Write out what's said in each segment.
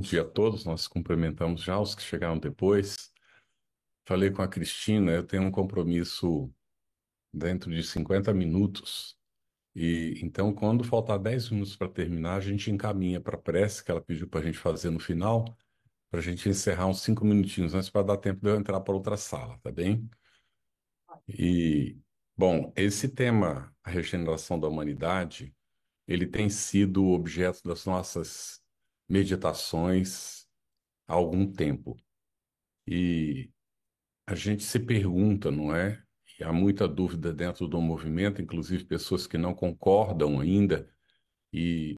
dia a todos. Nós cumprimentamos já os que chegaram depois. Falei com a Cristina, eu tenho um compromisso dentro de 50 minutos. E então, quando faltar 10 minutos para terminar, a gente encaminha para a prece que ela pediu para a gente fazer no final, para a gente encerrar uns 5 minutinhos antes para dar tempo de eu entrar para outra sala, tá bem? E, bom, esse tema, a regeneração da humanidade, ele tem sido objeto das nossas meditações há algum tempo. E a gente se pergunta, não é? E há muita dúvida dentro do movimento, inclusive pessoas que não concordam ainda,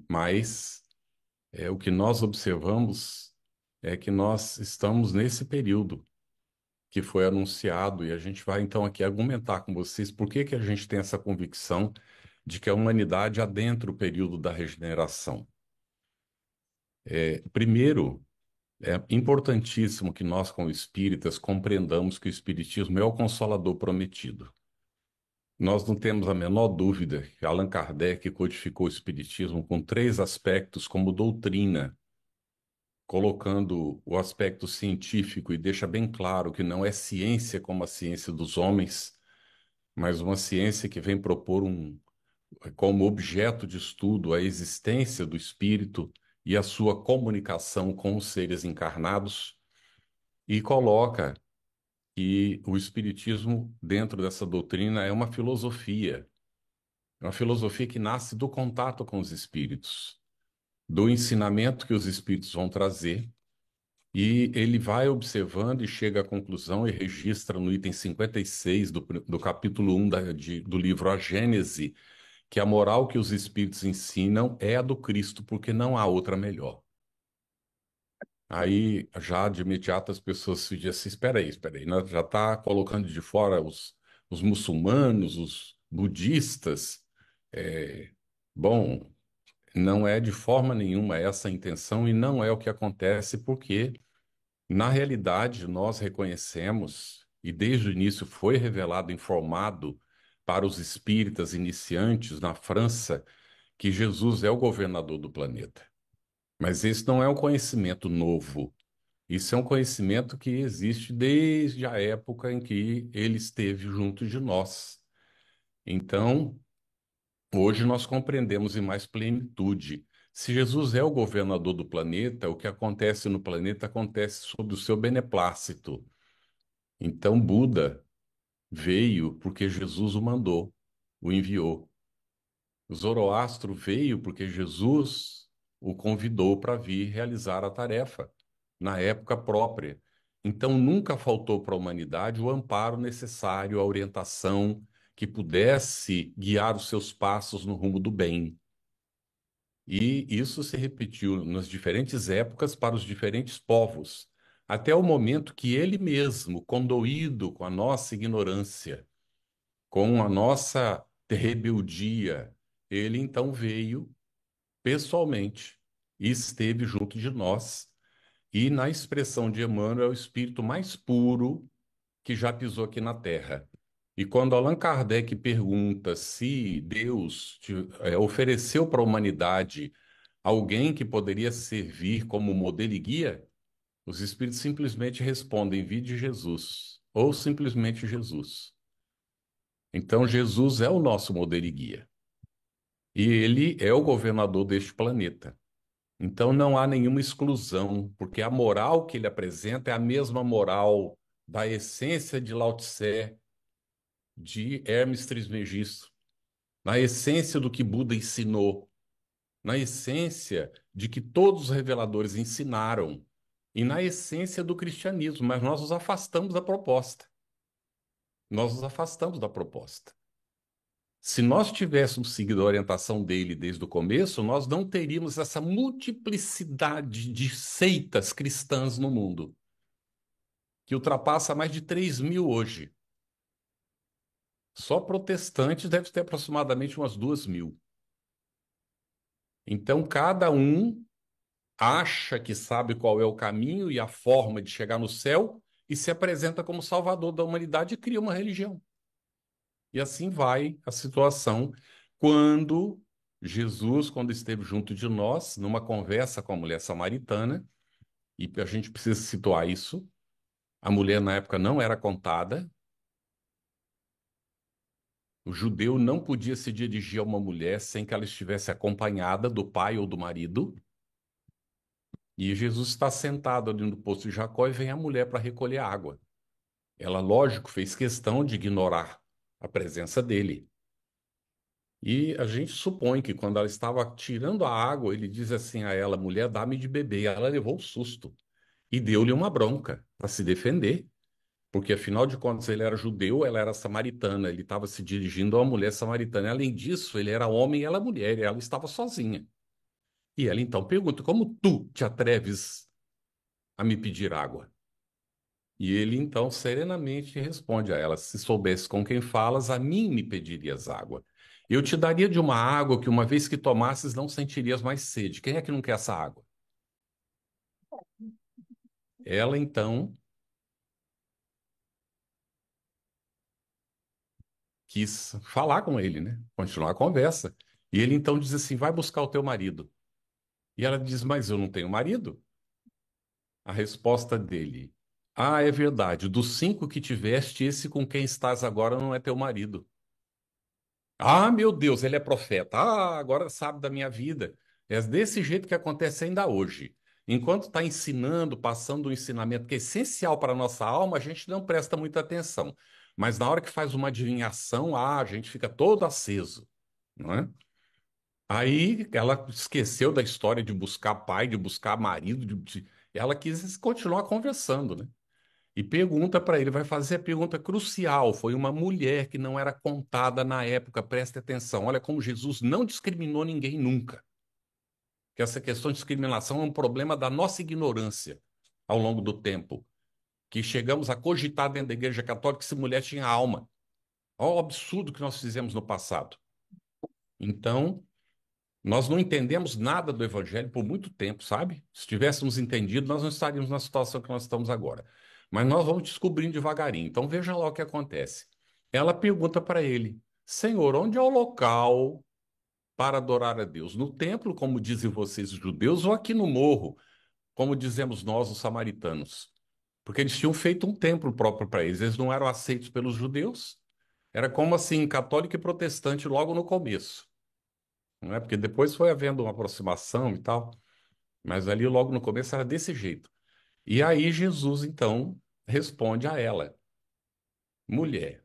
mas o que nós observamos é que nós estamos nesse período que foi anunciado, e a gente vai então aqui argumentar com vocês por que que a gente tem essa convicção de que a humanidade adentra o período da regeneração. Primeiro, é importantíssimo que nós, como espíritas, compreendamos que o Espiritismo é o Consolador prometido. Nós não temos a menor dúvida que Allan Kardec codificou o Espiritismo com três aspectos como doutrina, colocando o aspecto científico e deixa bem claro que não é ciência como a ciência dos homens, mas uma ciência que vem propor como objeto de estudo a existência do espírito e a sua comunicação com os seres encarnados, e coloca que o Espiritismo, dentro dessa doutrina, é uma filosofia que nasce do contato com os espíritos, do ensinamento que os espíritos vão trazer, e ele vai observando e chega à conclusão e registra no item 56 do capítulo 1 do livro A Gênese, que a moral que os espíritos ensinam é a do Cristo, porque não há outra melhor. Aí, já de imediato, as pessoas se dizem assim, espera aí, né? Já está colocando de fora os muçulmanos, os budistas. É, bom, não é de forma nenhuma essa a intenção e não é o que acontece, porque, na realidade, nós reconhecemos, e desde o início foi revelado, informado para os espíritas iniciantes na França, que Jesus é o governador do planeta. Mas esse não é um conhecimento novo. Isso é um conhecimento que existe desde a época em que ele esteve junto de nós. Então, hoje nós compreendemos em mais plenitude. Se Jesus é o governador do planeta, o que acontece no planeta acontece sob o seu beneplácito. Então, Buda veio porque Jesus o mandou, o enviou. O Zoroastro veio porque Jesus o convidou para vir realizar a tarefa na época própria. Então, nunca faltou para a humanidade o amparo necessário, a orientação que pudesse guiar os seus passos no rumo do bem. E isso se repetiu nas diferentes épocas para os diferentes povos, até o momento que ele mesmo, condoído com a nossa ignorância, com a nossa rebeldia, ele então veio pessoalmente e esteve junto de nós. E na expressão de Emmanuel, é o espírito mais puro que já pisou aqui na Terra. E quando Allan Kardec pergunta se Deus ofereceu para a humanidade alguém que poderia servir como modelo e guia, os espíritos simplesmente respondem: vide Jesus, ou simplesmente Jesus. Então, Jesus é o nosso modelo e guia. E ele é o governador deste planeta. Então não há nenhuma exclusão, porque a moral que ele apresenta é a mesma moral da essência de Lao Tse, de Hermes Trismegisto, na essência do que Buda ensinou, na essência de que todos os reveladores ensinaram, e na essência do cristianismo, mas nós nos afastamos da proposta. Nós nos afastamos da proposta. Se nós tivéssemos seguido a orientação dele desde o começo, nós não teríamos essa multiplicidade de seitas cristãs no mundo, que ultrapassa mais de 3.000 hoje. Só protestantes deve ter aproximadamente umas 2.000. Então, cada um acha que sabe qual é o caminho e a forma de chegar no céu e se apresenta como salvador da humanidade e cria uma religião. E assim vai a situação quando Jesus, quando esteve junto de nós, numa conversa com a mulher samaritana, E a gente precisa situar isso. A mulher na época não era contada. O judeu não podia se dirigir a uma mulher sem que ela estivesse acompanhada do pai ou do marido. E Jesus está sentado ali no poço de Jacó e vem a mulher para recolher água. Ela, lógico, fez questão de ignorar a presença dele. E a gente supõe que quando ela estava tirando a água, ele diz assim a ela: mulher, dá-me de beber. E ela levou um susto e deu-lhe uma bronca para se defender, porque afinal de contas ele era judeu, ela era samaritana, ele estava se dirigindo a uma mulher samaritana. Além disso, ele era homem e ela mulher, e ela estava sozinha. E ela então pergunta: como tu te atreves a me pedir água? E ele então serenamente responde a ela: se soubesse com quem falas, a mim me pedirias água. Eu te daria de uma água que, uma vez que tomasses, não sentirias mais sede. Quem é que não quer essa água? Ela então quis falar com ele, né? Continuar a conversa. E ele então diz assim: vai buscar o teu marido. E ela diz: mas eu não tenho marido. A resposta dele: ah, é verdade. Dos 5 que tiveste, esse com quem estás agora não é teu marido. Ah, meu Deus, ele é profeta. Ah, agora sabe da minha vida. É desse jeito que acontece ainda hoje. Enquanto está ensinando, passando um ensinamento que é essencial para a nossa alma, a gente não presta muita atenção. Mas na hora que faz uma adivinhação, a gente fica todo aceso, não é? Aí ela esqueceu da história de buscar pai, de buscar marido, ela quis continuar conversando, né? E pergunta para ele, vai fazer a pergunta crucial. Foi uma mulher que não era contada na época, preste atenção. Olha como Jesus não discriminou ninguém nunca. Que essa questão de discriminação é um problema da nossa ignorância ao longo do tempo. Que chegamos a cogitar dentro da Igreja Católica que se mulher tinha alma. Olha o absurdo que nós fizemos no passado. Então, nós não entendemos nada do Evangelho por muito tempo, sabe? Se tivéssemos entendido, nós não estaríamos na situação que nós estamos agora. Mas nós vamos descobrindo devagarinho. Então veja lá o que acontece. Ela pergunta para ele: Senhor, onde é o local para adorar a Deus? No templo, como dizem vocês, os judeus, ou aqui no morro, como dizemos nós, os samaritanos? Porque eles tinham feito um templo próprio para eles. Eles não eram aceitos pelos judeus. Era como assim, católico e protestante logo no começo, não é? Porque depois foi havendo uma aproximação e tal, mas ali logo no começo era desse jeito. E aí Jesus então responde a ela: mulher,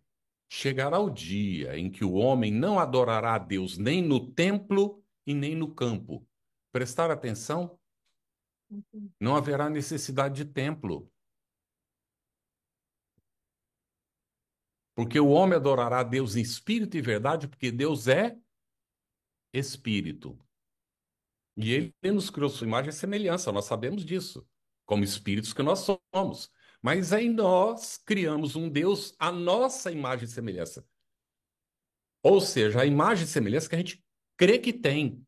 chegará o dia em que o homem não adorará a Deus nem no templo e nem no campo. Prestar atenção, não haverá necessidade de templo, porque o homem adorará a Deus em espírito e verdade, porque Deus é espírito. E ele nos criou sua imagem e semelhança, nós sabemos disso, como espíritos que nós somos. Mas aí nós criamos um Deus à nossa imagem e semelhança. Ou seja, a imagem e semelhança que a gente crê que tem.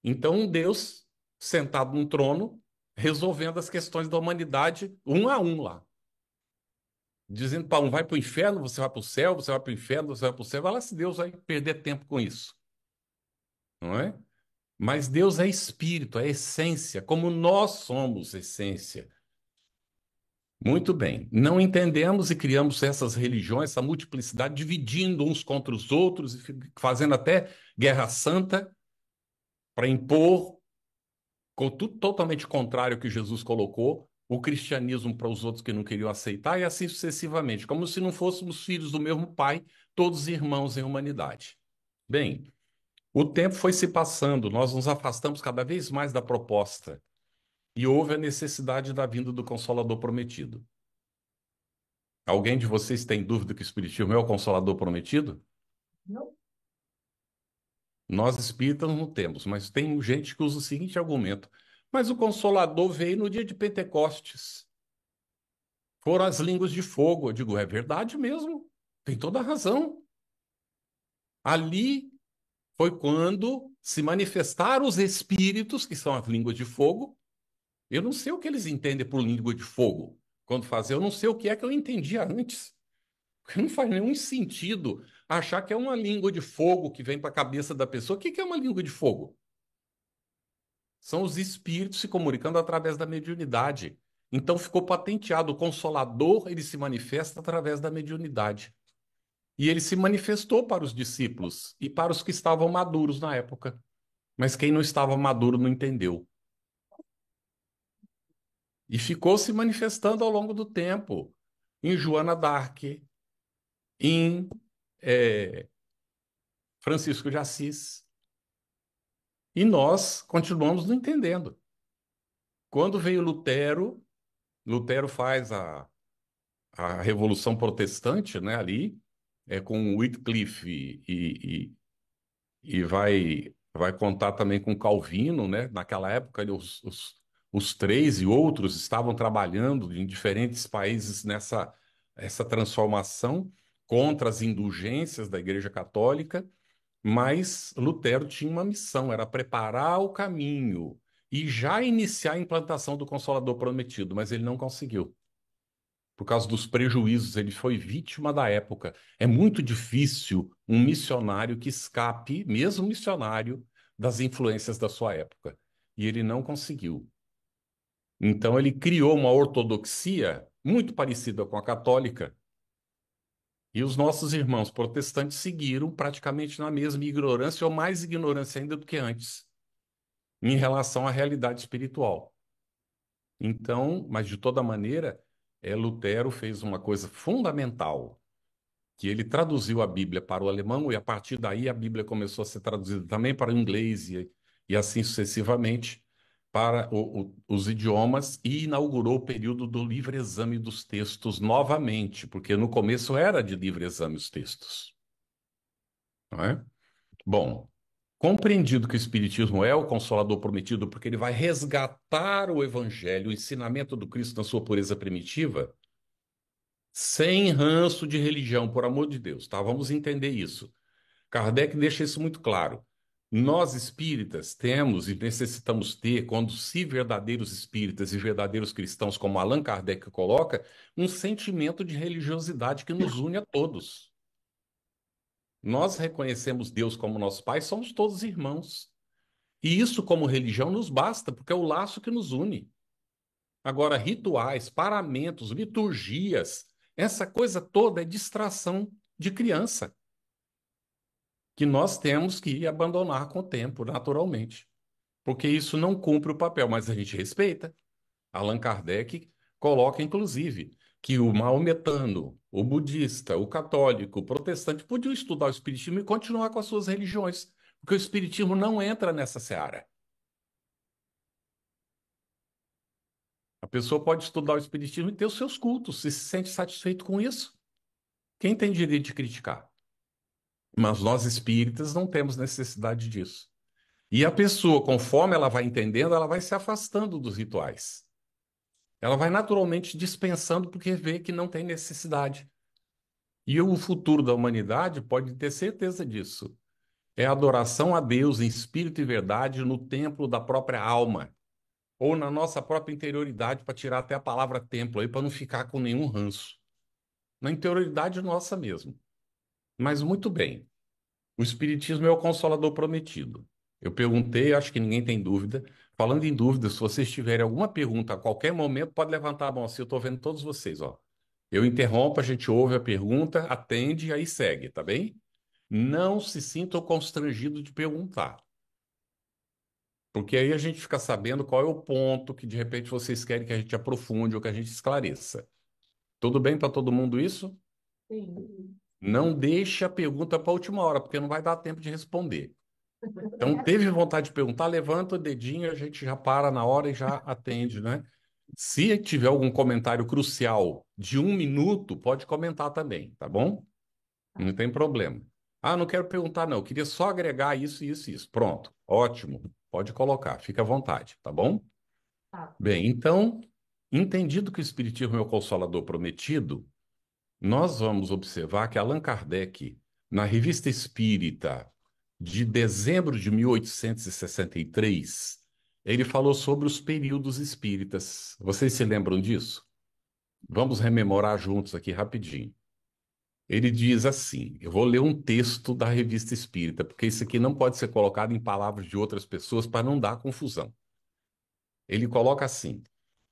Então, um Deus sentado num trono, resolvendo as questões da humanidade um a um lá. Dizendo para um, vai para o inferno, você vai para o céu, você vai para o inferno, você vai para o céu. Vai lá se Deus vai perder tempo com isso, não é? Mas Deus é espírito, é essência, como nós somos essência. Muito bem. Não entendemos e criamos essas religiões, essa multiplicidade, dividindo uns contra os outros e fazendo até guerra santa para impor, com tudo totalmente contrário ao que Jesus colocou, o cristianismo para os outros que não queriam aceitar e assim sucessivamente, como se não fôssemos filhos do mesmo Pai, todos irmãos em humanidade. Bem, o tempo foi se passando, nós nos afastamos cada vez mais da proposta e houve a necessidade da vinda do Consolador prometido. Alguém de vocês tem dúvida que o Espiritismo é o Consolador prometido? Não. Nós espíritas não temos, mas tem gente que usa o seguinte argumento: mas o Consolador veio no dia de Pentecostes. Foram as línguas de fogo. Eu digo, é verdade mesmo. Tem toda a razão. Ali foi quando se manifestaram os espíritos, que são as línguas de fogo. Eu não sei o que eles entendem por língua de fogo. Quando fazer, eu não sei o que é que eu entendia antes. Porque não faz nenhum sentido achar que é uma língua de fogo que vem para a cabeça da pessoa. O que que é uma língua de fogo? São os espíritos se comunicando através da mediunidade. Então ficou patenteado, o Consolador, ele se manifesta através da mediunidade. E ele se manifestou para os discípulos e para os que estavam maduros na época. Mas quem não estava maduro não entendeu. E ficou se manifestando ao longo do tempo. Em Joana d'Arc, em Francisco de Assis. E nós continuamos não entendendo. Quando veio Lutero, Lutero faz a Revolução Protestante, né, ali, com Wycliffe e vai contar também com Calvino, né? Naquela época, os três e outros estavam trabalhando em diferentes países nessa essa transformação contra as indulgências da Igreja Católica, mas Lutero tinha uma missão, era preparar o caminho e já iniciar a implantação do Consolador Prometido, mas ele não conseguiu por causa dos prejuízos, ele foi vítima da época. É muito difícil um missionário que escape, mesmo missionário, das influências da sua época. E ele não conseguiu. Então, ele criou uma ortodoxia muito parecida com a católica, e os nossos irmãos protestantes seguiram praticamente na mesma ignorância, ou mais ignorância ainda do que antes, em relação à realidade espiritual. Então, mas de toda maneira, Lutero fez uma coisa fundamental que ele traduziu a Bíblia para o alemão e a partir daí a Bíblia começou a ser traduzida também para o inglês e assim sucessivamente para os idiomas e inaugurou o período do livre-exame dos textos novamente, porque no começo era de livre-exame os textos, não é? Bom, compreendido que o Espiritismo é o Consolador prometido, porque ele vai resgatar o Evangelho, o ensinamento do Cristo na sua pureza primitiva, sem ranço de religião, por amor de Deus, tá? Vamos entender isso. Kardec deixa isso muito claro. Nós espíritas temos e necessitamos ter, quando se verdadeiros espíritas e verdadeiros cristãos, como Allan Kardec coloca, um sentimento de religiosidade que nos une a todos. Nós reconhecemos Deus como nosso Pai, somos todos irmãos. E isso, como religião, nos basta, porque é o laço que nos une. Agora, rituais, paramentos, liturgias, essa coisa toda é distração de criança que nós temos que abandonar com o tempo, naturalmente, porque isso não cumpre o papel, mas a gente respeita. Allan Kardec coloca, inclusive, que o maometano, o budista, o católico, o protestante podiam estudar o espiritismo e continuar com as suas religiões, porque o espiritismo não entra nessa seara. A pessoa pode estudar o espiritismo e ter os seus cultos, se sente satisfeito com isso. Quem tem direito de criticar? Mas nós espíritas não temos necessidade disso. E a pessoa, conforme ela vai entendendo, ela vai se afastando dos rituais. Ela vai naturalmente dispensando porque vê que não tem necessidade. E o futuro da humanidade pode ter certeza disso. É a adoração a Deus em espírito e verdade no templo da própria alma, ou na nossa própria interioridade, para tirar até a palavra templo aí, para não ficar com nenhum ranço. Na interioridade nossa mesmo. Mas muito bem. O Espiritismo é o Consolador prometido. Eu perguntei, acho que ninguém tem dúvida. Falando em dúvida, se vocês tiverem alguma pergunta a qualquer momento, pode levantar a mão assim, eu estou vendo todos vocês, ó. Eu interrompo, a gente ouve a pergunta, atende e aí segue, tá bem? Não se sintam constrangidos de perguntar, porque aí a gente fica sabendo qual é o ponto que de repente vocês querem que a gente aprofunde ou que a gente esclareça. Tudo bem para todo mundo isso? Sim. Não deixe a pergunta para a última hora, porque não vai dar tempo de responder. Então, teve vontade de perguntar, levanta o dedinho, a gente já para na hora e já atende, né? Se tiver algum comentário crucial de 1 minuto, pode comentar também, tá bom? Tá, Não tem problema. Ah, não quero perguntar, não. Eu queria só agregar isso, isso, isso. Pronto, ótimo. Pode colocar, fica à vontade, tá bom? tá. Bem, então, entendido que o Espiritismo é o Consolador prometido, nós vamos observar que Allan Kardec, na Revista Espírita de dezembro de 1863, ele falou sobre os períodos espíritas. Vocês se lembram disso? Vamos rememorar juntos aqui rapidinho. Ele diz assim: eu vou ler um texto da Revista Espírita, porque isso aqui não pode ser colocado em palavras de outras pessoas para não dar confusão. Ele coloca assim: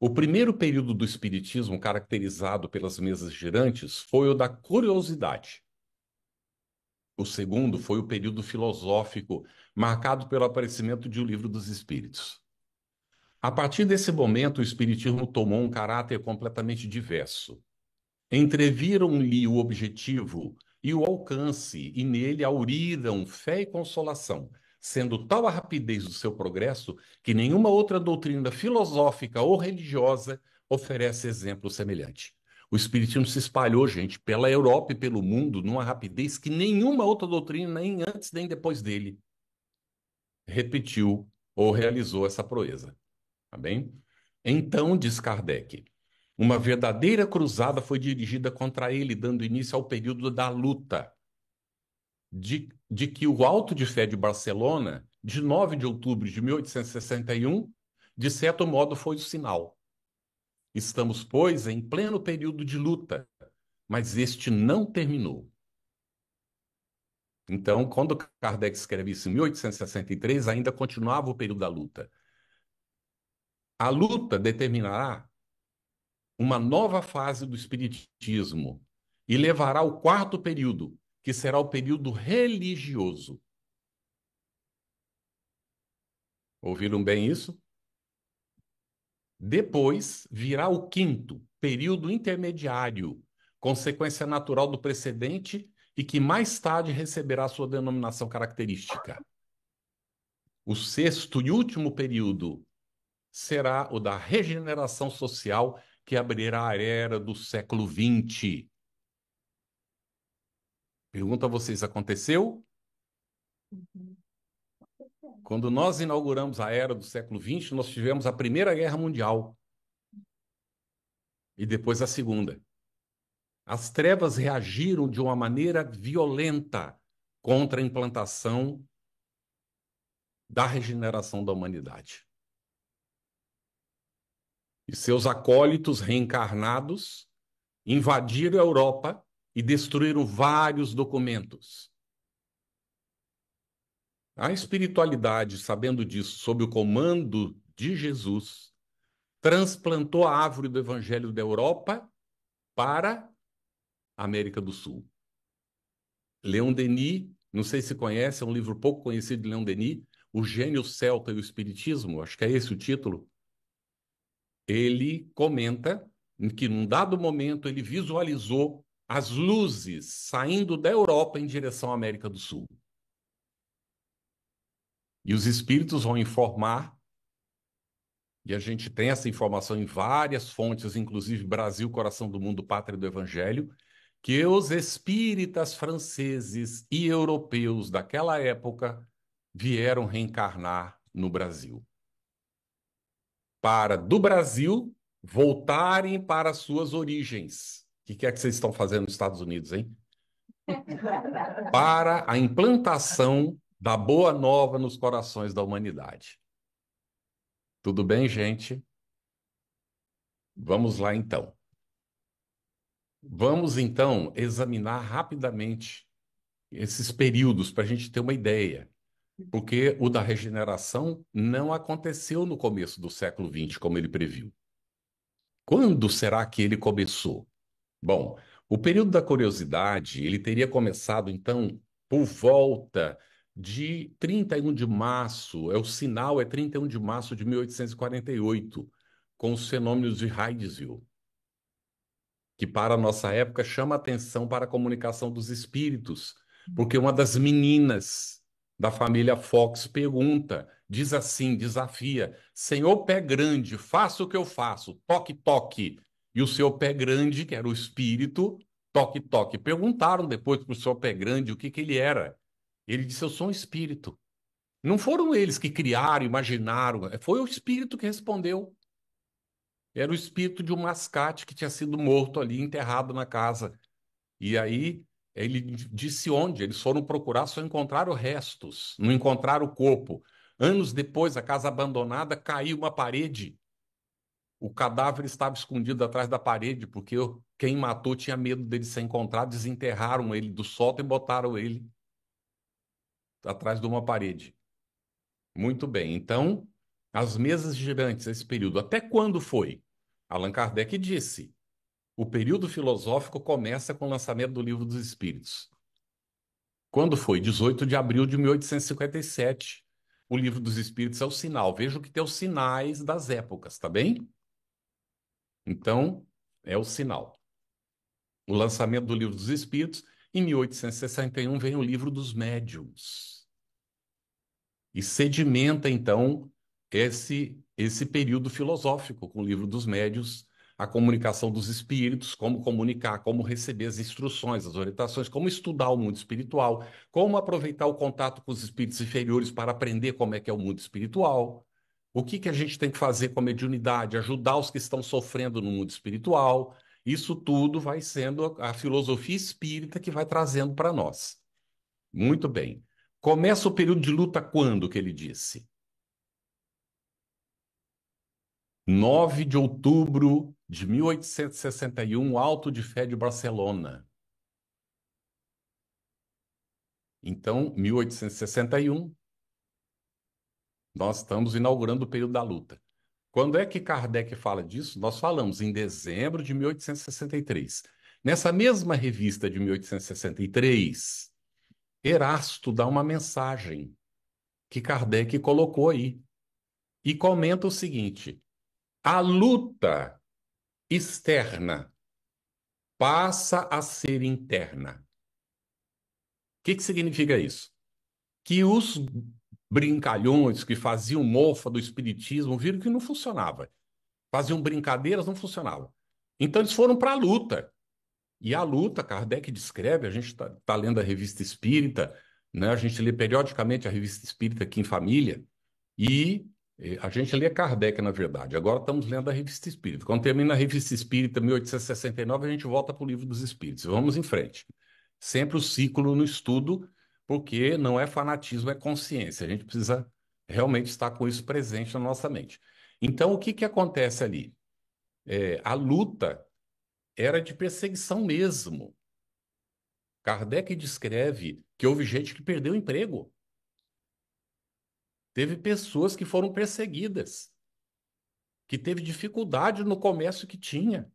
o primeiro período do Espiritismo, caracterizado pelas mesas girantes, foi o da curiosidade. O segundo foi o período filosófico, marcado pelo aparecimento de O Livro dos Espíritos. A partir desse momento, o Espiritismo tomou um caráter completamente diverso. Entreviram-lhe o objetivo e o alcance, e nele auriram fé e consolação, sendo tal a rapidez do seu progresso que nenhuma outra doutrina filosófica ou religiosa oferece exemplo semelhante. O Espiritismo se espalhou, gente, pela Europa e pelo mundo numa rapidez que nenhuma outra doutrina, nem antes nem depois dele, repetiu ou realizou essa proeza. Tá bem? Então, diz Kardec, uma verdadeira cruzada foi dirigida contra ele, dando início ao período da luta, de que o Auto de Fé de Barcelona, de 9 de outubro de 1861, de certo modo foi o sinal. Estamos, pois, em pleno período de luta, mas este não terminou. Então, quando Kardec escreve isso em 1863, ainda continuava o período da luta. A luta determinará uma nova fase do Espiritismo e levará ao quarto período, que será o período religioso. Ouviram bem isso? Depois virá o quinto, período intermediário, consequência natural do precedente e que mais tarde receberá sua denominação característica. O sexto e último período será o da regeneração social, que abrirá a era do século XX. Pergunto a vocês, aconteceu? Uhum. Quando nós inauguramos a era do século XX, nós tivemos a Primeira Guerra Mundial e depois a Segunda. As trevas reagiram de uma maneira violenta contra a implantação da regeneração da humanidade. E seus acólitos reencarnados invadiram a Europa e destruíram vários documentos. A espiritualidade, sabendo disso, sob o comando de Jesus, transplantou a árvore do Evangelho da Europa para a América do Sul. Leon Denis, não sei se conhece, é um livro pouco conhecido de Leon Denis, O Gênio Celta e o Espiritismo, acho que é esse o título. Ele comenta que, num dado momento, ele visualizou as luzes saindo da Europa em direção à América do Sul. E os espíritos vão informar, e a gente tem essa informação em várias fontes, inclusive Brasil, Coração do Mundo, Pátria do Evangelho, que os espíritas franceses e europeus daquela época vieram reencarnar no Brasil, para do Brasil voltarem para suas origens. O que é que vocês estão fazendo nos Estados Unidos, hein? Para a implantação da boa nova nos corações da humanidade. Tudo bem, gente? Vamos lá então. Vamos então examinar rapidamente esses períodos para a gente ter uma ideia. Porque o da regeneração não aconteceu no começo do século XX, como ele previu. Quando será que ele começou? Bom, o período da curiosidade, ele teria começado, então, por volta de 31 de março, o sinal é 31 de março de 1848, com os fenômenos de Hydesville, que para a nossa época chama atenção para a comunicação dos espíritos, porque uma das meninas da família Fox pergunta, diz assim, desafia: Senhor Pé Grande, faça o que eu faço, toque, toque. E o seu Pé Grande, que era o espírito, toque, toque. Perguntaram depois para o seu Pé Grande o que ele era. Ele disse: Eu sou um espírito. Não foram eles que criaram, imaginaram, foi o espírito que respondeu. Era o espírito de um mascate que tinha sido morto ali, enterrado na casa. E aí ele disse onde? Eles foram procurar, só encontraram restos, não encontraram o corpo. Anos depois, a casa abandonada, caiu uma parede. O cadáver estava escondido atrás da parede, porque quem matou tinha medo dele ser encontrado, desenterraram ele do sótão e botaram ele atrás de uma parede. Muito bem, então As mesas girantes, esse período, até quando foi? Allan Kardec disse: o período filosófico começa com o lançamento do Livro dos Espíritos. Quando foi? 18 de abril de 1857. O Livro dos Espíritos é o sinal. Veja que tem os sinais das épocas, tá bem? Então, é o sinal. O lançamento do Livro dos Espíritos, em 1861, vem o Livro dos Médiuns. E sedimenta, então, esse período filosófico com o Livro dos Médiuns, a comunicação dos espíritos, como comunicar, como receber as instruções, as orientações, como estudar o mundo espiritual, como aproveitar o contato com os espíritos inferiores para aprender como é que é o mundo espiritual. O que que a gente tem que fazer com a mediunidade? Ajudar os que estão sofrendo no mundo espiritual. Isso tudo vai sendo a filosofia espírita que vai trazendo para nós. Muito bem. Começa o período de luta quando, que ele disse? 9 de outubro de 1861, Alto de Fé de Barcelona. Então, 1861, nós estamos inaugurando o período da luta. Quando é que Kardec fala disso? Nós falamos em dezembro de 1863. Nessa mesma revista de 1863, Erasto dá uma mensagem que Kardec colocou aí e comenta o seguinte: a luta externa passa a ser interna. O que que significa isso? Que os brincalhões que faziam mofa do espiritismo viram que não funcionava. Faziam brincadeiras, não funcionava. Então eles foram para a luta. E a luta, Kardec descreve, a gente está lendo a Revista Espírita, né? A gente lê periodicamente a Revista Espírita aqui em família, e a gente lê Kardec, na verdade. Agora estamos lendo a Revista Espírita. Quando termina a Revista Espírita, 1869, a gente volta para o Livro dos Espíritos. Vamos em frente. Sempre o ciclo no estudo, porque não é fanatismo, é consciência. A gente precisa realmente estar com isso presente na nossa mente. Então, o que que acontece ali? A luta era de perseguição mesmo. Kardec descreve que houve gente que perdeu o emprego. Teve pessoas que foram perseguidas, que teve dificuldade no comércio que tinha,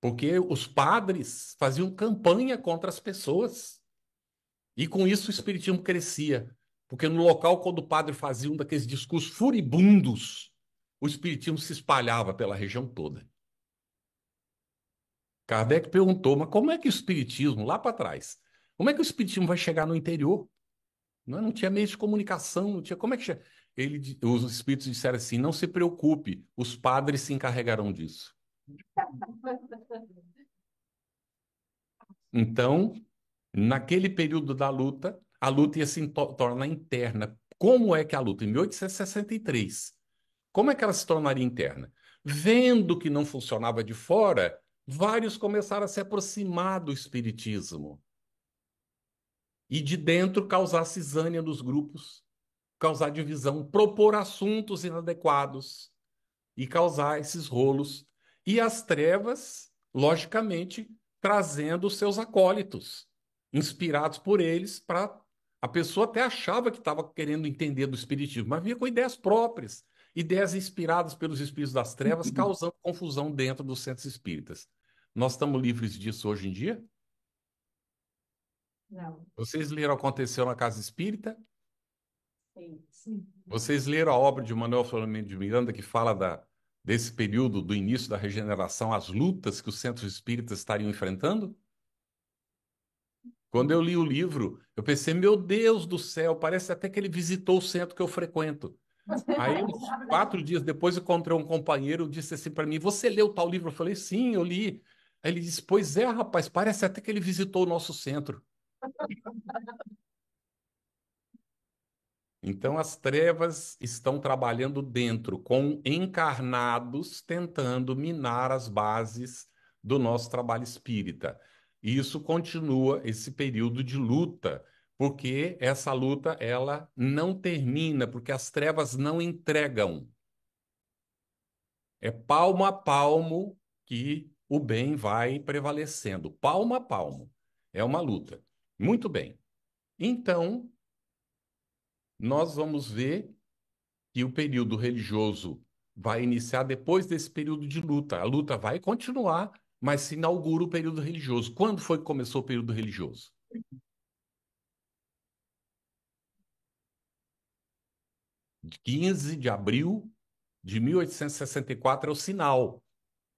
porque os padres faziam campanha contra as pessoas. E com isso o espiritismo crescia, porque no local, quando o padre fazia um daqueles discursos furibundos, o espiritismo se espalhava pela região toda. Kardec perguntou, mas como é que o espiritismo, lá para trás, como é que o espiritismo vai chegar no interior? Não tinha meio de comunicação, não tinha. Como é que chega? Os espíritos disseram assim: não se preocupe, os padres se encarregarão disso. Então, naquele período da luta, a luta ia se tornar interna. Como é que a luta? Em 1863. Como é que ela se tornaria interna? Vendo que não funcionava de fora, vários começaram a se aproximar do espiritismo. E de dentro causar cisânia nos grupos, causar divisão, propor assuntos inadequados e causar esses rolos. E as trevas, logicamente, trazendo os seus acólitos, inspirados por eles, para a pessoa até achava que estava querendo entender do espiritismo, mas vinha com ideias próprias, ideias inspiradas pelos espíritos das trevas, causando confusão dentro dos centros espíritas. Nós estamos livres disso hoje em dia? Não, Vocês leram Aconteceu na Casa Espírita? sim, sim. Vocês leram a obra de Manuel Filomeno de Miranda que fala desse período do início da regeneração, as lutas que os centros espíritas estariam enfrentando? Quando eu li o livro, eu pensei, meu Deus do céu, parece até que ele visitou o centro que eu frequento. Aí, uns 4 dias depois, eu encontrei um companheiro, disse assim para mim: Você leu tal livro? Eu falei: Sim, eu li. Aí ele disse: Pois é, rapaz, parece até que ele visitou o nosso centro. Então, as trevas estão trabalhando dentro, com encarnados tentando minar as bases do nosso trabalho espírita. E isso continua esse período de luta, porque essa luta ela não termina, porque as trevas não entregam. É palmo a palmo que o bem vai prevalecendo, palmo a palmo. É uma luta. Muito bem. Então, nós vamos ver que o período religioso vai iniciar depois desse período de luta. A luta vai continuar, mas se inaugura o período religioso. Quando foi que começou o período religioso? 15 de abril de 1864 é o sinal.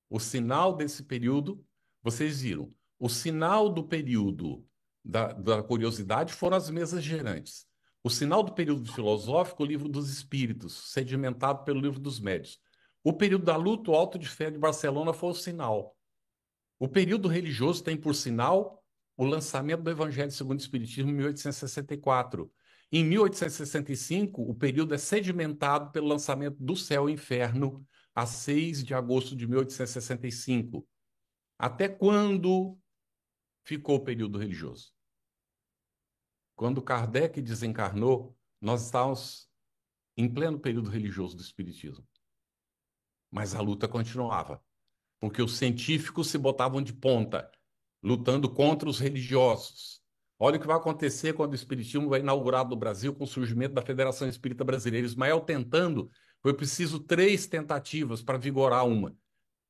O sinal desse período, vocês viram, o sinal do período da curiosidade foram as mesas gerantes. O sinal do período filosófico, o livro dos Espíritos, sedimentado pelo livro dos Médios. O período da luta, o Alto de Fé de Barcelona, foi o sinal. O período religioso tem por sinal o lançamento do Evangelho segundo o Espiritismo em 1864. Em 1865, o período é sedimentado pelo lançamento do Céu e Inferno, a 6 de agosto de 1865. Até quando ficou o período religioso? Quando Kardec desencarnou, nós estávamos em pleno período religioso do Espiritismo. Mas a luta continuava, porque os científicos se botavam de ponta, lutando contra os religiosos. Olha o que vai acontecer quando o Espiritismo vai inaugurado no Brasil com o surgimento da Federação Espírita Brasileira. Ismael tentando, foi preciso 3 tentativas para vigorar uma,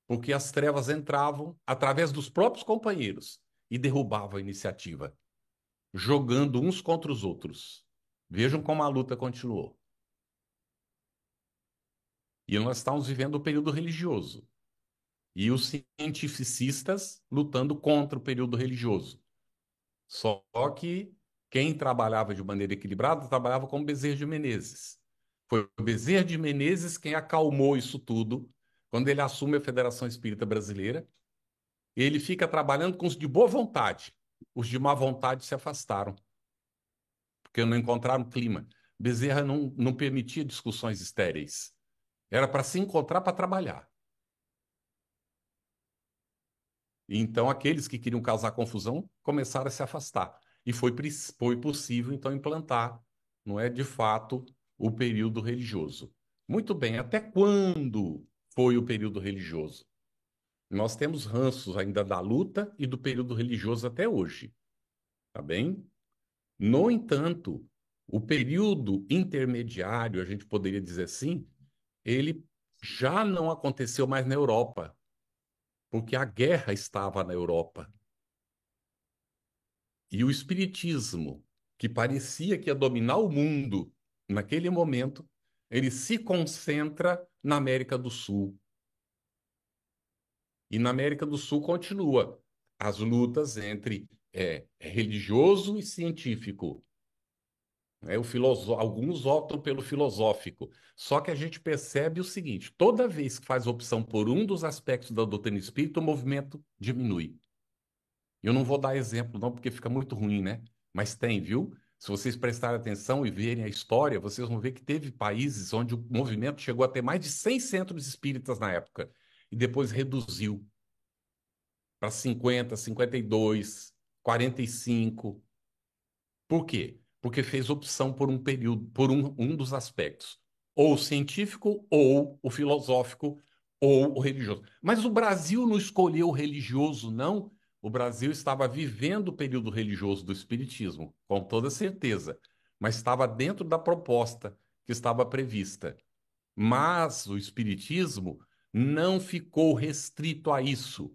porque as trevas entravam através dos próprios companheiros e derrubavam a iniciativa, jogando uns contra os outros. Vejam como a luta continuou. E nós estamos vivendo o período religioso. E os cientificistas lutando contra o período religioso. Só que quem trabalhava de maneira equilibrada trabalhava com Bezerra de Menezes. Foi o Bezerra de Menezes quem acalmou isso tudo quando ele assume a Federação Espírita Brasileira. Ele fica trabalhando com os de boa vontade. Os de má vontade se afastaram, porque não encontraram clima. Bezerra não permitia discussões estéreis. Era para se encontrar para trabalhar. Então, aqueles que queriam causar confusão começaram a se afastar. E foi possível, então, implantar, não é, de fato, o período religioso. Muito bem, até quando foi o período religioso? Nós temos ranços ainda da luta e do período religioso até hoje, tá bem? No entanto, o período intermediário, a gente poderia dizer assim, ele já não aconteceu mais na Europa, porque a guerra estava na Europa. E o espiritismo, que parecia que ia dominar o mundo naquele momento, ele se concentra na América do Sul. E na América do Sul continua as lutas entre religioso e científico. Né? Alguns optam pelo filosófico. Só que a gente percebe o seguinte: toda vez que faz opção por um dos aspectos da doutrina espírita, o movimento diminui. Eu não vou dar exemplo, não, porque fica muito ruim, né? Mas tem, viu? Se vocês prestarem atenção e verem a história, vocês vão ver que teve países onde o movimento chegou a ter mais de 100 centros espíritas na época, e depois reduziu para 50, 52, 45. Por quê? Porque fez opção por um período, por um dos aspectos, ou o científico, ou o filosófico, ou o religioso. Mas o Brasil não escolheu o religioso, não. O Brasil estava vivendo o período religioso do Espiritismo, com toda certeza, mas estava dentro da proposta que estava prevista. Mas o Espiritismo não ficou restrito a isso.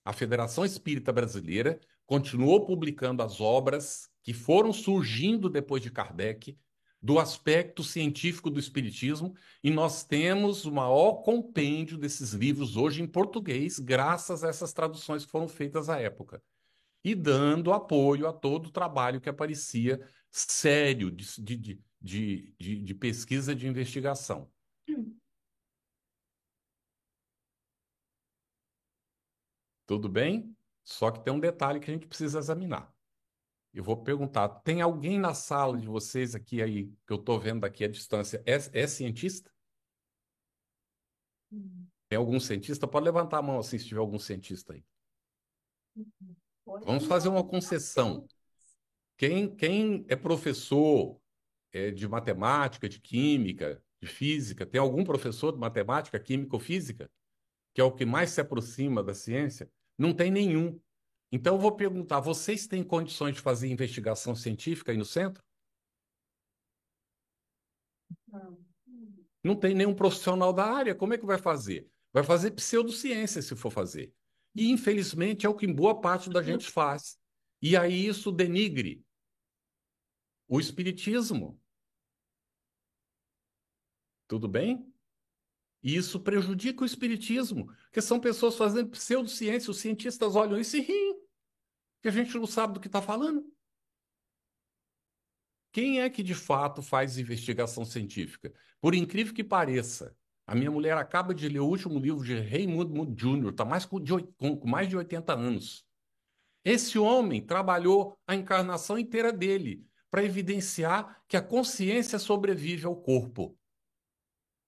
A Federação Espírita Brasileira continuou publicando as obras que foram surgindo depois de Kardec, do aspecto científico do Espiritismo, e nós temos o maior compêndio desses livros hoje em português, graças a essas traduções que foram feitas à época, e dando apoio a todo o trabalho que aparecia sério de pesquisa de investigação. Tudo bem? Só que tem um detalhe que a gente precisa examinar. Eu vou perguntar, tem alguém na sala de vocês aqui aí, que eu estou vendo aqui à distância, é cientista? Tem algum cientista? Pode levantar a mão assim se tiver algum cientista aí. Hoje Vamos fazer não. uma concessão. Quem é professor de matemática, de química, de física, tem algum professor de matemática, química ou física, que é o que mais se aproxima da ciência? Não tem nenhum. Então eu vou perguntar, vocês têm condições de fazer investigação científica aí no centro? Não. Não tem nenhum profissional da área. Como é que vai fazer? Vai fazer pseudociência se for fazer. E, infelizmente, é o que boa parte da gente faz. E aí isso denigre o espiritismo. Tudo bem? E isso prejudica o espiritismo, porque são pessoas fazendo pseudociência. Os cientistas olham isso e riem, que a gente não sabe do que está falando. Quem é que de fato faz investigação científica? Por incrível que pareça, a minha mulher acaba de ler o último livro de Raymond Moody Jr., está com mais de 80 anos. Esse homem trabalhou a encarnação inteira dele para evidenciar que a consciência sobrevive ao corpo.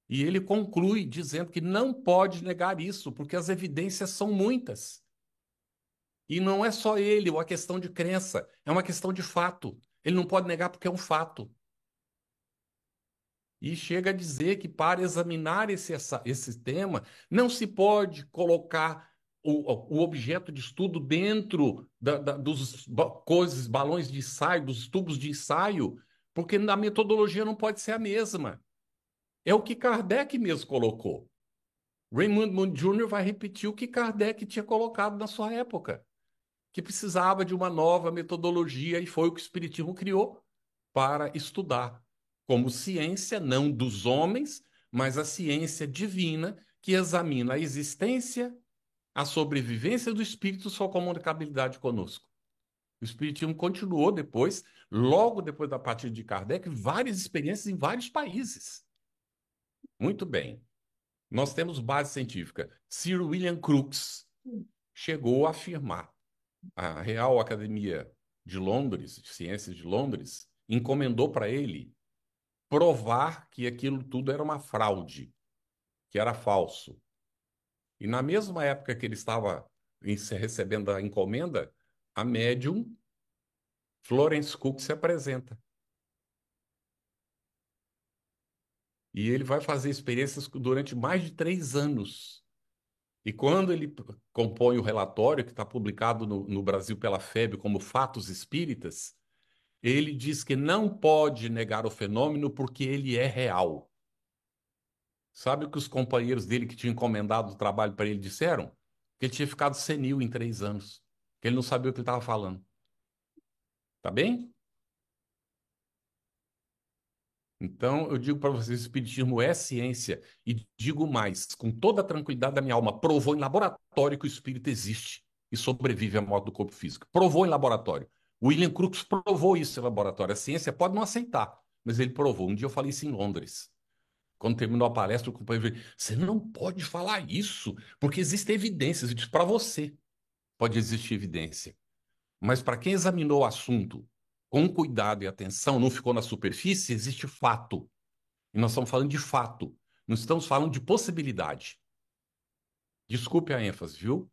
E ele conclui dizendo que não pode negar isso, porque as evidências são muitas. E não é só ele, uma questão de crença, é uma questão de fato. Ele não pode negar porque é um fato. E chega a dizer que para examinar esse tema, não se pode colocar o objeto de estudo dentro dos coisas, balões de ensaio, dos tubos de ensaio, porque a metodologia não pode ser a mesma. É o que Kardec mesmo colocou. Raymond Moody Jr. vai repetir o que Kardec tinha colocado na sua época, que precisava de uma nova metodologia e foi o que o Espiritismo criou para estudar, como ciência não dos homens, mas a ciência divina que examina a existência, a sobrevivência do espírito, sua comunicabilidade conosco. O Espiritismo continuou depois, logo depois da partida de Kardec, várias experiências em vários países. Muito bem. Nós temos base científica. Sir William Crookes chegou a afirmar, a Real Academia de Londres, de Ciências de Londres, encomendou para ele provar que aquilo tudo era uma fraude, que era falso. E na mesma época que ele estava recebendo a encomenda, a médium Florence Cook se apresenta. E ele vai fazer experiências durante mais de 3 anos. E quando ele compõe o relatório, que está publicado no Brasil pela FEB como Fatos Espíritas, ele diz que não pode negar o fenômeno porque ele é real. Sabe o que os companheiros dele que tinham encomendado o trabalho para ele disseram? Que ele tinha ficado senil em 3 anos, que ele não sabia o que ele estava falando. Tá bem? Então, eu digo para vocês, o Espiritismo é ciência e digo mais, com toda a tranquilidade da minha alma, provou em laboratório que o espírito existe e sobrevive à morte do corpo físico. Provou em laboratório. William Crookes provou isso em laboratório. A ciência pode não aceitar, mas ele provou. Um dia eu falei isso em Londres. Quando terminou a palestra, o companheiro veio, você não pode falar isso, porque existem evidências. Eu disse, para você pode existir evidência. Mas para quem examinou o assunto com cuidado e atenção, não ficou na superfície, existe fato. E nós estamos falando de fato. Não estamos falando de possibilidade. Desculpe a ênfase, viu?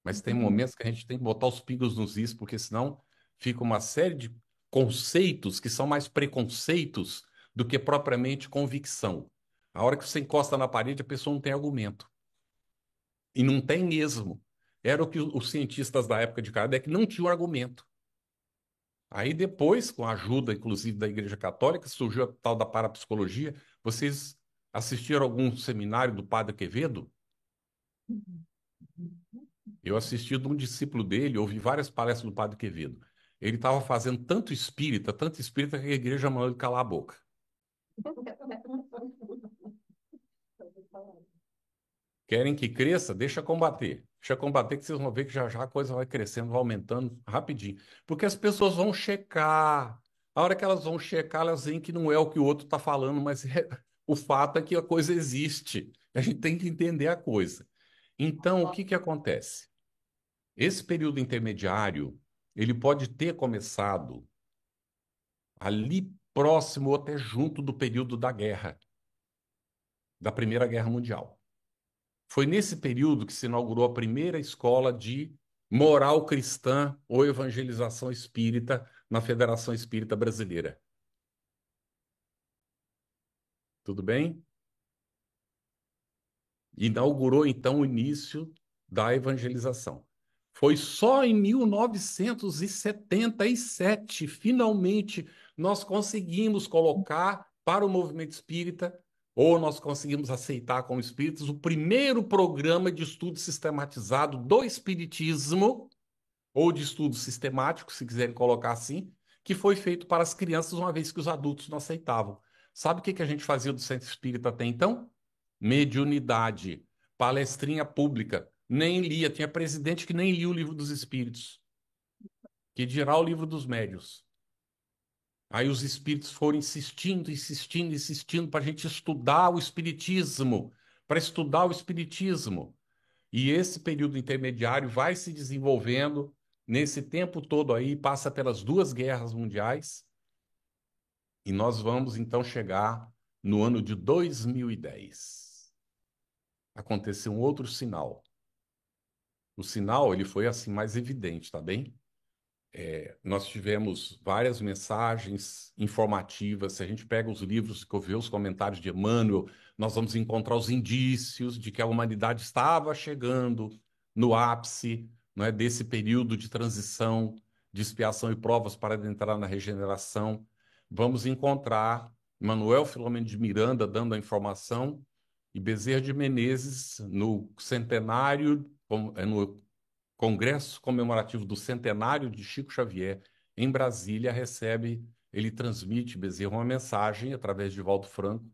Mas tem momentos que a gente tem que botar os pingos nos is, porque senão fica uma série de conceitos que são mais preconceitos do que propriamente convicção. A hora que você encosta na parede, a pessoa não tem argumento. E não tem mesmo. Era o que os cientistas da época de Kardec não tinham argumento. Aí depois, com a ajuda, inclusive, da Igreja Católica, surgiu a tal da parapsicologia. Vocês assistiram algum seminário do Padre Quevedo? Eu assisti de um discípulo dele, ouvi várias palestras do Padre Quevedo. Ele estava fazendo tanto espírita, que a igreja mandou ele calar a boca. Querem que cresça? Deixa combater. Deixa combater que vocês vão ver que já já a coisa vai crescendo, vai aumentando rapidinho. Porque as pessoas vão checar. A hora que elas vão checar, elas veem que não é o que o outro está falando, mas o fato é que a coisa existe. A gente tem que entender a coisa. Então, o que que acontece? Esse período intermediário, ele pode ter começado ali próximo ou até junto do período da guerra, da Primeira Guerra Mundial. Foi nesse período que se inaugurou a primeira escola de moral cristã ou evangelização espírita na Federação Espírita Brasileira. Tudo bem? Inaugurou então o início da evangelização. Foi só em 1977, finalmente, nós conseguimos colocar para o movimento espírita ou nós conseguimos aceitar como espíritos o primeiro programa de estudo sistematizado do espiritismo, ou de estudo sistemático, se quiserem colocar assim, que foi feito para as crianças, uma vez que os adultos não aceitavam. Sabe o que que a gente fazia do centro espírita até então? Mediunidade, palestrinha pública, nem lia, tinha presidente que nem lia o livro dos espíritos, que dirá o livro dos médiuns. Aí os espíritos foram insistindo, insistindo, insistindo para a gente estudar o espiritismo, para estudar o espiritismo. E esse período intermediário vai se desenvolvendo nesse tempo todo aí, passa pelas duas guerras mundiais, e nós vamos então chegar no ano de 2010. Aconteceu um outro sinal. O sinal, ele foi assim mais evidente, tá bem? Nós tivemos várias mensagens informativas. Se a gente pega os livros e vê os comentários de Emmanuel, nós vamos encontrar os indícios de que a humanidade estava chegando no ápice, não é, desse período de transição, de expiação e provas para adentrar na regeneração. Vamos encontrar Manuel Filomeno de Miranda dando a informação e Bezerra de Menezes no centenário, no Congresso Comemorativo do Centenário de Chico Xavier, em Brasília, ele transmite, Bezerra, uma mensagem através de Valdo Franco,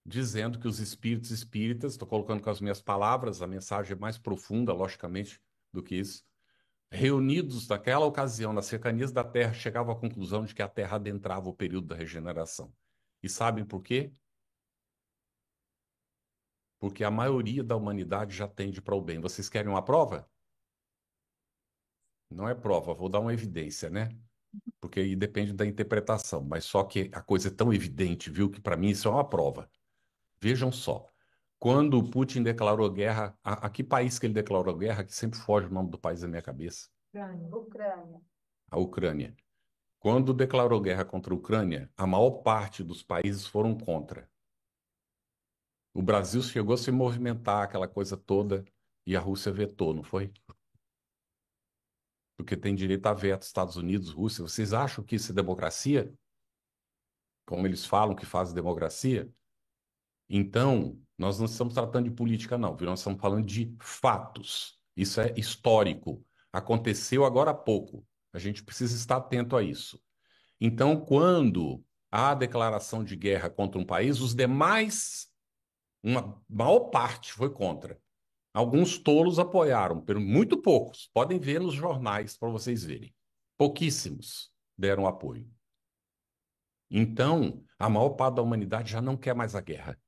dizendo que os espíritos espíritas, estou colocando com as minhas palavras, a mensagem é mais profunda, logicamente, do que isso, reunidos naquela ocasião nas cercanias da Terra, chegavam à conclusão de que a Terra adentrava o período da regeneração. E sabem por quê? Porque a maioria da humanidade já tende para o bem. Vocês querem uma prova? Não é prova, vou dar uma evidência, né? Porque aí depende da interpretação, mas só que a coisa é tão evidente, viu, que para mim isso é uma prova. Vejam só, quando o Putin declarou guerra, a que país que ele declarou guerra, que sempre foge o nome do país da minha cabeça? Ucrânia. Ucrânia. A Ucrânia. Quando declarou guerra contra a Ucrânia, a maior parte dos países foram contra. O Brasil chegou a se movimentar, aquela coisa toda, e a Rússia vetou, não foi? Porque tem direito a veto, Estados Unidos, Rússia. Vocês acham que isso é democracia? Como eles falam que faz democracia? Então, nós não estamos tratando de política, não, viu? Nós estamos falando de fatos. Isso é histórico. Aconteceu agora há pouco. A gente precisa estar atento a isso. Então, quando há declaração de guerra contra um país, os demais, uma maior parte foi contra. Alguns tolos apoiaram, muito poucos. Podem ver nos jornais para vocês verem. Pouquíssimos deram apoio. Então, a maior parte da humanidade já não quer mais a guerra.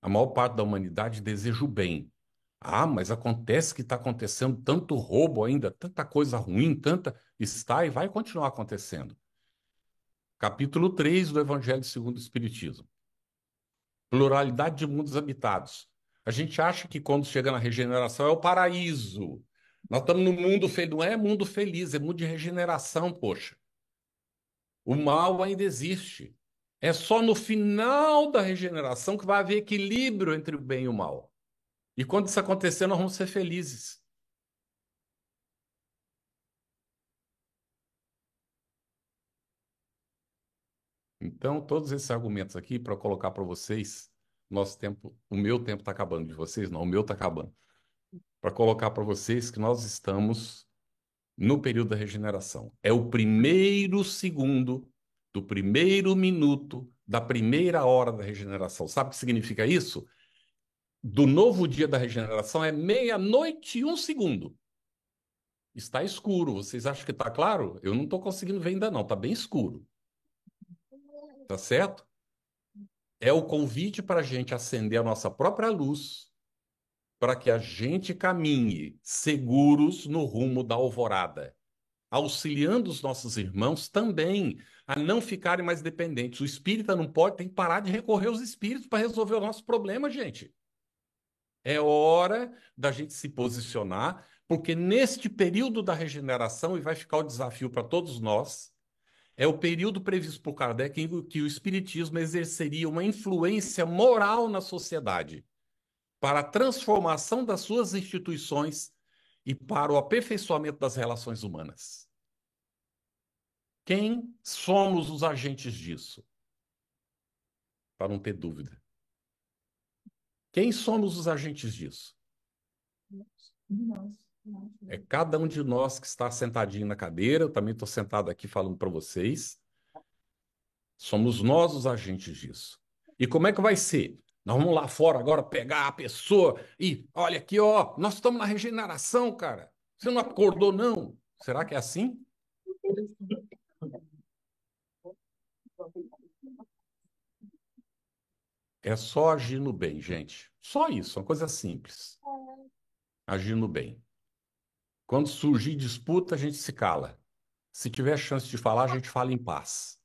A maior parte da humanidade deseja o bem. Ah, mas acontece que está acontecendo tanto roubo ainda, tanta coisa ruim, tanta. Está e vai continuar acontecendo. Capítulo 3 do Evangelho segundo o Espiritismo. Pluralidade de mundos habitados. A gente acha que quando chega na regeneração é o paraíso. Nós estamos no mundo feliz. Não é mundo feliz, é mundo de regeneração, poxa. O mal ainda existe. É só no final da regeneração que vai haver equilíbrio entre o bem e o mal. E quando isso acontecer, nós vamos ser felizes. Então, todos esses argumentos aqui para colocar para vocês, nosso tempo, o meu tempo está acabando, de vocês não, o meu está acabando. Para colocar para vocês que nós estamos no período da regeneração. É o primeiro segundo do primeiro minuto da primeira hora da regeneração. Sabe o que significa isso? Do novo dia da regeneração é meia-noite e um segundo. Está escuro. Vocês acham que está claro? Eu não estou conseguindo ver ainda não. Está bem escuro. Tá certo? É o convite para a gente acender a nossa própria luz, para que a gente caminhe seguros no rumo da alvorada, auxiliando os nossos irmãos também a não ficarem mais dependentes. O espírita não pode, tem que parar de recorrer aos espíritos para resolver o nosso problema, gente. É hora da gente se posicionar, porque neste período da regeneração, e vai ficar o desafio para todos nós, é o período previsto por Kardec em que o espiritismo exerceria uma influência moral na sociedade para a transformação das suas instituições e para o aperfeiçoamento das relações humanas. Quem somos os agentes disso? para não ter dúvida. Quem somos os agentes disso? É cada um de nós que está sentadinho na cadeira, eu também estou sentado aqui falando para vocês. Somos nós os agentes disso. E como é que vai ser? Nós vamos lá fora agora pegar a pessoa e olha aqui, ó, nós estamos na regeneração, cara. Você não acordou, não? Será que é assim? É só agir no bem, gente. Só isso, uma coisa simples. Agir no bem. Quando surgir disputa, a gente se cala. Se tiver chance de falar, a gente fala em paz.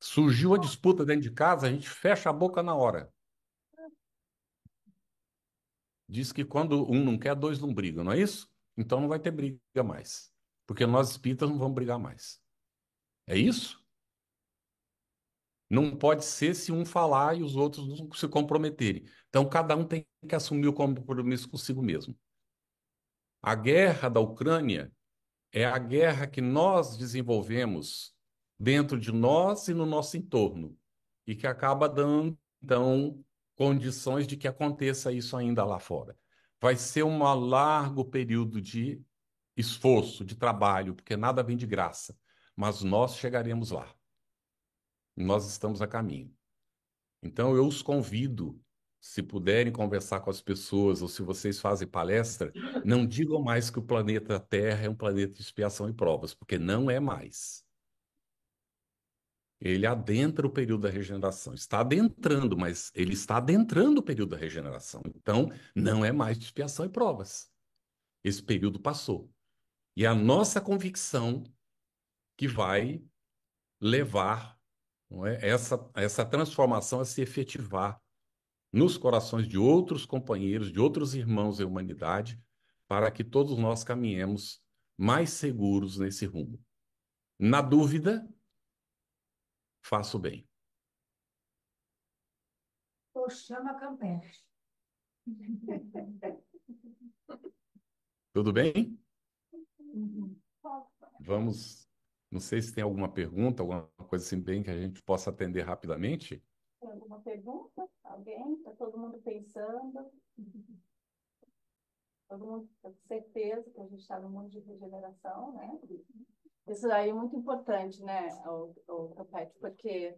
Surgiu a disputa dentro de casa, a gente fecha a boca na hora. Diz que quando um não quer, dois não brigam, não é isso? Então não vai ter briga mais. Porque nós espíritas não vamos brigar mais. É isso? Não pode ser se um falar e os outros não se comprometerem. Então cada um tem que assumir o compromisso consigo mesmo. A guerra da Ucrânia é a guerra que nós desenvolvemos dentro de nós e no nosso entorno, e que acaba dando, então, condições de que aconteça isso ainda lá fora. Vai ser um largo período de esforço, de trabalho, porque nada vem de graça, mas nós chegaremos lá. Nós estamos a caminho. Então, eu os convido, se puderem conversar com as pessoas, ou se vocês fazem palestra, não digam mais que o planeta Terra é um planeta de expiação e provas, porque não é mais. Ele adentra o período da regeneração. Está adentrando, mas ele está adentrando o período da regeneração. Então, não é mais de expiação e provas. Esse período passou. E é a nossa convicção que vai levar, não é, essa transformação a se efetivar nos corações de outros companheiros, de outros irmãos em humanidade, para que todos nós caminhemos mais seguros nesse rumo. Na dúvida, faça o bem. Ou chama a campanha. Tudo bem? Vamos. Não sei se tem alguma pergunta, alguma coisa assim bem que a gente possa atender rapidamente. Tem alguma pergunta? Alguém? Está todo mundo pensando? Todo mundo com certeza que a gente está no mundo de regeneração, né? Isso aí é muito importante, né, o Topete, porque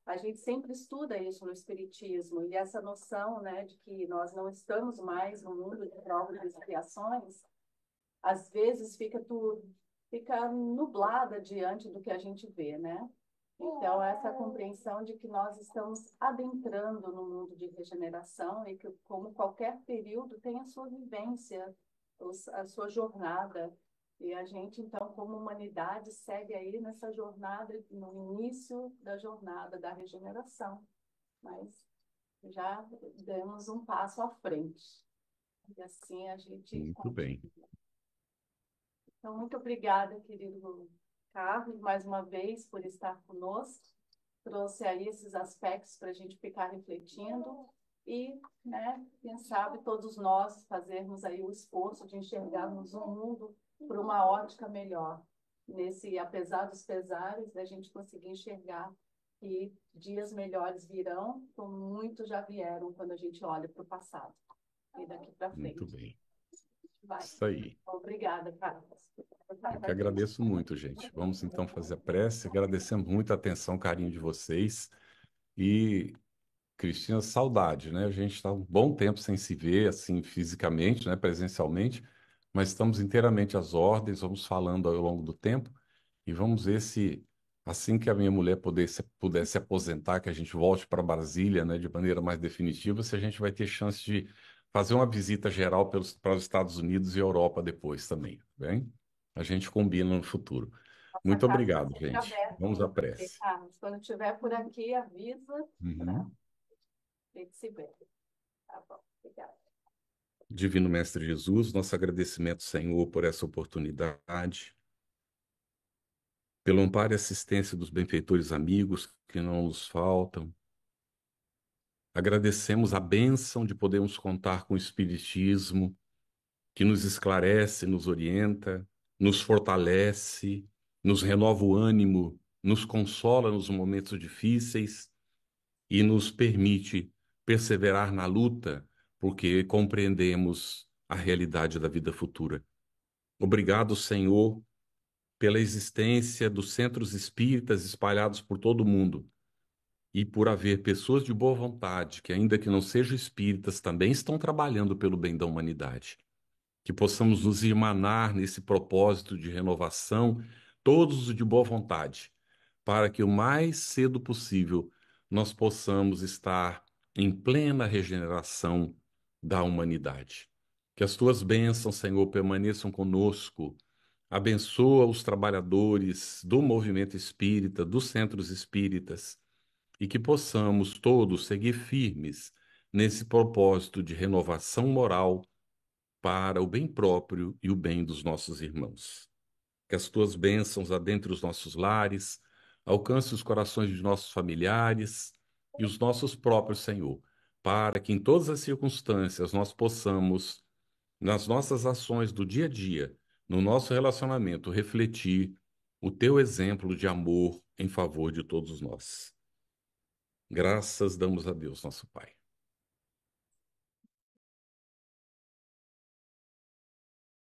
a gente sempre estuda isso no Espiritismo, e essa noção, né, de que nós não estamos mais no mundo de provas e expiações, às vezes fica nublada diante do que a gente vê, né? Então, essa compreensão de que nós estamos adentrando no mundo de regeneração e que, como qualquer período, tem a sua vivência, a sua jornada. E a gente, então, como humanidade, segue aí nessa jornada, no início da jornada da regeneração. Mas já demos um passo à frente. E assim a gente Muito bem. continua. Então, muito obrigada, querido Carlos, mais uma vez, por estar conosco. Trouxe aí esses aspectos para a gente ficar refletindo e, né, quem sabe todos nós fazermos aí o esforço de enxergarmos o mundo por uma ótica melhor. Nesse, apesar dos pesares, da gente conseguir enxergar que dias melhores virão, como muitos já vieram quando a gente olha para o passado e daqui para Muito frente. bem. Vai. Isso aí. Obrigada, Carlos. Eu que agradeço muito, gente. Vamos então fazer a prece. Agradecemos muito a atenção, carinho de vocês. E, Cristina, saudade, né? A gente está um bom tempo sem se ver, assim, fisicamente, né? Presencialmente, mas estamos inteiramente às ordens, vamos falando ao longo do tempo e vamos ver se, assim que a minha mulher pudesse aposentar, que a gente volte para Brasília, né? De maneira mais definitiva, se a gente vai ter chance de fazer uma visita geral para os Estados Unidos e Europa depois também, tá bem? A gente combina no futuro. Nossa Muito casa está obrigado, sempre gente. aberta Vamos para à você, prece. Carlos. Quando estiver por aqui, avisa para a Uhum. gente se ver. Tá bom, obrigada. Divino Mestre Jesus, nosso agradecimento, Senhor, por essa oportunidade, pelo amparo e assistência dos benfeitores amigos que não nos faltam. Agradecemos a bênção de podermos contar com o Espiritismo, que nos esclarece, nos orienta, nos fortalece, nos renova o ânimo nos consola nos momentos difíceis e nos permite perseverar na luta, porque compreendemos a realidade da vida futura. Obrigado, Senhor, pela existência dos centros espíritas espalhados por todo o mundo e por haver pessoas de boa vontade, que ainda que não sejam espíritas, também estão trabalhando pelo bem da humanidade. Que possamos nos irmanar nesse propósito de renovação, todos de boa vontade, para que o mais cedo possível nós possamos estar em plena regeneração da humanidade. Que as tuas bênçãos, Senhor, permaneçam conosco. Abençoa os trabalhadores do movimento espírita, dos centros espíritas, e que possamos todos seguir firmes nesse propósito de renovação moral para o bem próprio e o bem dos nossos irmãos. Que as tuas bênçãos adentrem os nossos lares, alcance os corações de nossos familiares e os nossos próprios, Senhor, para que em todas as circunstâncias nós possamos, nas nossas ações do dia a dia, no nosso relacionamento, refletir o teu exemplo de amor em favor de todos nós. Graças damos a Deus, nosso Pai.